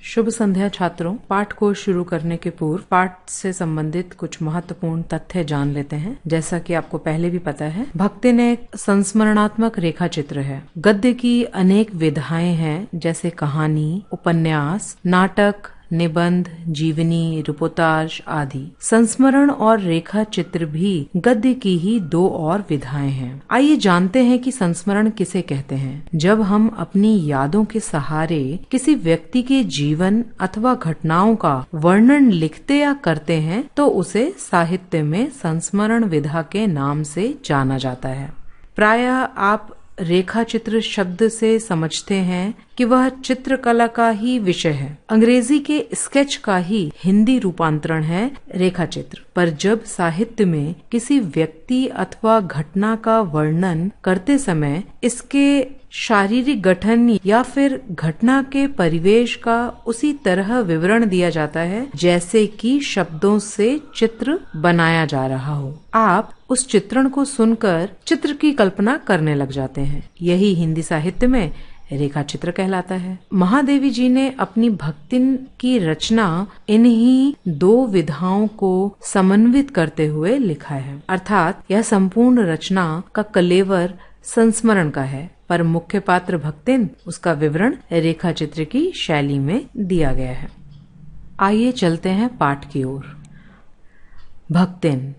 शुभ संध्या छात्रों। पाठ को शुरू करने के पूर्व पाठ से संबंधित कुछ महत्वपूर्ण तथ्य जान लेते हैं। जैसा कि आपको पहले भी पता है, भक्तिन एक संस्मरणात्मक रेखा चित्र है। गद्य की अनेक विधाएं हैं, जैसे कहानी, उपन्यास, नाटक, निबंध, जीवनी, रिपोर्टाज आदि। संस्मरण और रेखा चित्र भी गद्य की ही दो और विधाएं हैं। आइए जानते हैं कि संस्मरण किसे कहते हैं। जब हम अपनी यादों के सहारे किसी व्यक्ति के जीवन अथवा घटनाओं का वर्णन लिखते या करते हैं तो उसे साहित्य में संस्मरण विधा के नाम से जाना जाता है। प्रायः आप रेखा चित्र शब्द से समझते हैं कि वह चित्रकला का ही विषय है। अंग्रेजी के स्केच का ही हिंदी रूपांतरण है रेखा चित्र। पर जब साहित्य में किसी व्यक्ति अथवा घटना का वर्णन करते समय इसके शारीरिक गठन या फिर घटना के परिवेश का उसी तरह विवरण दिया जाता है जैसे कि शब्दों से चित्र बनाया जा रहा हो। आप उस चित्रण को सुनकर चित्र की कल्पना करने लग जाते हैं। यही हिंदी साहित्य में रेखा चित्र कहलाता है। महादेवी जी ने अपनी भक्तिन की रचना इन्हीं दो विधाओं को समन्वित करते हुए लिखा है। अर्थात यह संपूर्ण रचना का कलेवर संस्मरण का है, पर मुख्य पात्र भक्तिन, उसका विवरण रेखा चित्र की शैली में दिया गया है। आइए चलते हैं पाठ की ओर। भक्तिन।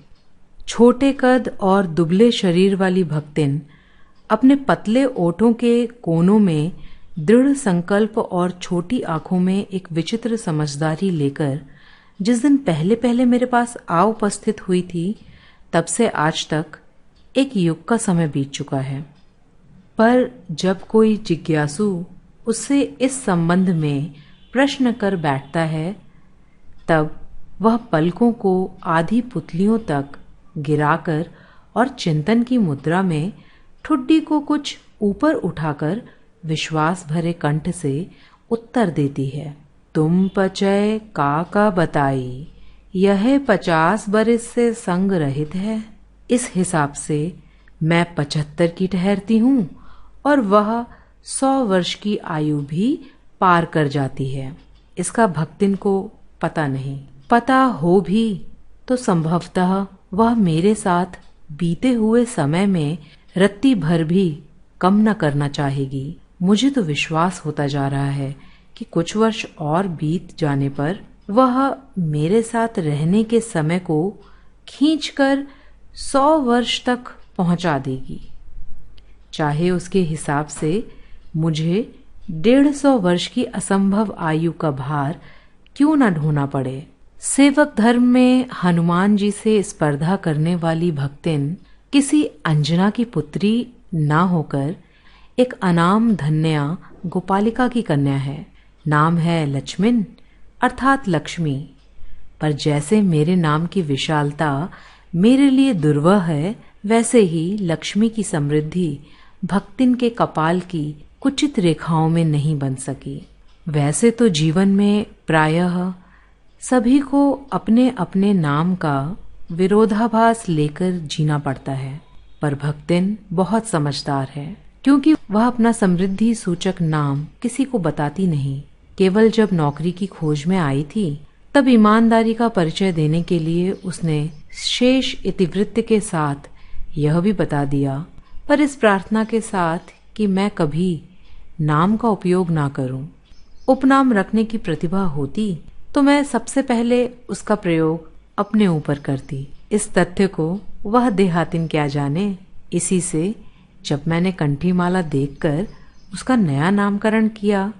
छोटे कद और दुबले शरीर वाली भक्तिन अपने पतले ओठों के कोनों में दृढ़ संकल्प और छोटी आंखों में एक विचित्र समझदारी लेकर जिस दिन पहले पहले मेरे पास आ उपस्थित हुई थी, तब से आज तक एक युग का समय बीत चुका है। पर जब कोई जिज्ञासु उससे इस संबंध में प्रश्न कर बैठता है, तब वह पलकों को आधी पुतलियों तक गिराकर और चिंतन की मुद्रा में ठुड्डी को कुछ ऊपर उठाकर विश्वास भरे कंठ से उत्तर देती है। तुम पचय का बताई, यह 50 बरस से संग रहित है। इस हिसाब से मैं 75 की ठहरती हूँ और वह 100 वर्ष की आयु भी पार कर जाती है। इसका भक्तिन को पता नहीं। पता हो भी तो संभवतः वह मेरे साथ बीते हुए समय में रत्ती भर भी कम न करना चाहेगी। मुझे तो विश्वास होता जा रहा है कि कुछ वर्ष और बीत जाने पर वह मेरे साथ रहने के समय को खींचकर 100 वर्ष तक पहुंचा देगी। चाहे उसके हिसाब से मुझे 150 वर्ष की असंभव आयु का भार क्यों न ढोना पड़े। सेवक धर्म में हनुमान जी से स्पर्धा करने वाली भक्तिन किसी अंजना की पुत्री ना होकर एक अनाम धन्या गोपालिका की कन्या है। नाम है लक्ष्मिन अर्थात लक्ष्मी। पर जैसे मेरे नाम की विशालता मेरे लिए दुर्वह है, वैसे ही लक्ष्मी की समृद्धि भक्तिन के कपाल की कुचित रेखाओं में नहीं बन सकी। वैसे तो जीवन में प्रायः सभी को अपने अपने नाम का विरोधाभास लेकर जीना पड़ता है, पर भक्तिन बहुत समझदार है, क्योंकि वह अपना समृद्धि सूचक नाम किसी को बताती नहीं। केवल जब नौकरी की खोज में आई थी, तब ईमानदारी का परिचय देने के लिए उसने शेष इतिवृत्त के साथ यह भी बता दिया, पर इस प्रार्थना के साथ कि मैं कभी नाम का उपयोग ना करूं। उपनाम रखने की प्रतिभा होती तो मैं सबसे पहले उसका प्रयोग अपने ऊपर करती। इस तथ्य को वह देहातिन क्या जाने। इसी से जब मैंने कंठीमाला देखकर उसका नया नामकरण किया,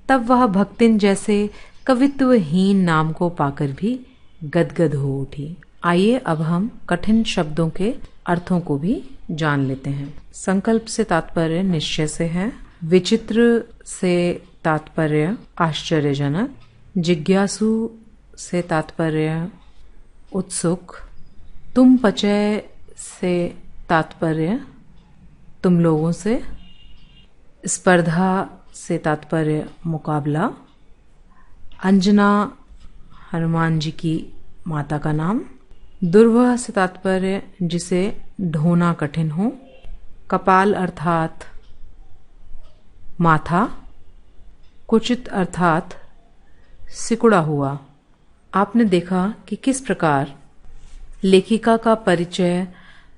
तब वह भक्तिन जैसे कवित्वहीन नाम को पाकर भी गदगद हो उठी। आइए अब हम कठिन शब्दों के अर्थों को भी जान लेते हैं। संकल्प से तात्पर्य निश्चय से है। विचित्र से तात्पर्य आश्चर्यजनक। जिज्ञासु से तात्पर्य उत्सुक। तुम पचय से तात्पर्य तुम लोगों से। स्पर्धा से तात्पर्य मुकाबला। अंजना हनुमान जी की माता का नाम। दुर्वह से तात्पर्य जिसे ढोना कठिन हो। कपाल अर्थात माथा। कुचित अर्थात सिकुड़ा हुआ। आपने देखा कि किस प्रकार लेखिका का परिचय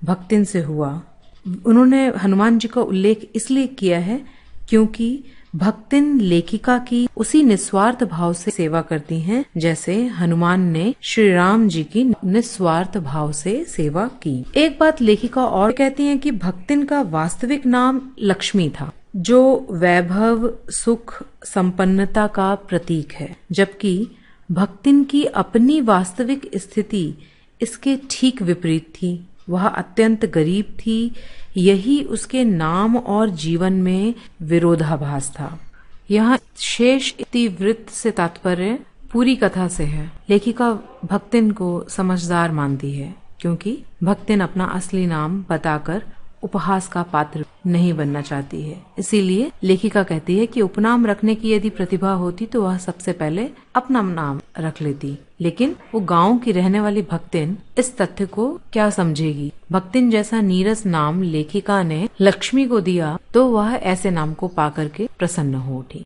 भक्तिन से हुआ। उन्होंने हनुमान जी का उल्लेख इसलिए किया है क्योंकि भक्तिन लेखिका की उसी निस्वार्थ भाव से सेवा करती हैं जैसे हनुमान ने श्री राम जी की निस्वार्थ भाव से सेवा की। एक बात लेखिका और कहती हैं कि भक्तिन का वास्तविक नाम लक्ष्मी था, जो वैभव, सुख, संपन्नता का प्रतीक है, जबकि भक्तिन की अपनी वास्तविक स्थिति इसके ठीक विपरीत थी। वह अत्यंत गरीब थी। यही उसके नाम और जीवन में विरोधाभास था। यहाँ शेष इतिवृत्त से तात्पर्य पूरी कथा से है। लेखिका भक्तिन को समझदार मानती है क्योंकि भक्तिन अपना असली नाम बताकर उपहास का पात्र नहीं बनना चाहती है। इसीलिए लेखिका कहती है कि उपनाम रखने की यदि प्रतिभा होती तो वह सबसे पहले अपना नाम रख लेती, लेकिन वो गांव की रहने वाली भक्तिन इस तथ्य को क्या समझेगी। भक्तिन जैसा नीरस नाम लेखिका ने लक्ष्मी को दिया तो वह ऐसे नाम को पाकर के प्रसन्न हो उठी।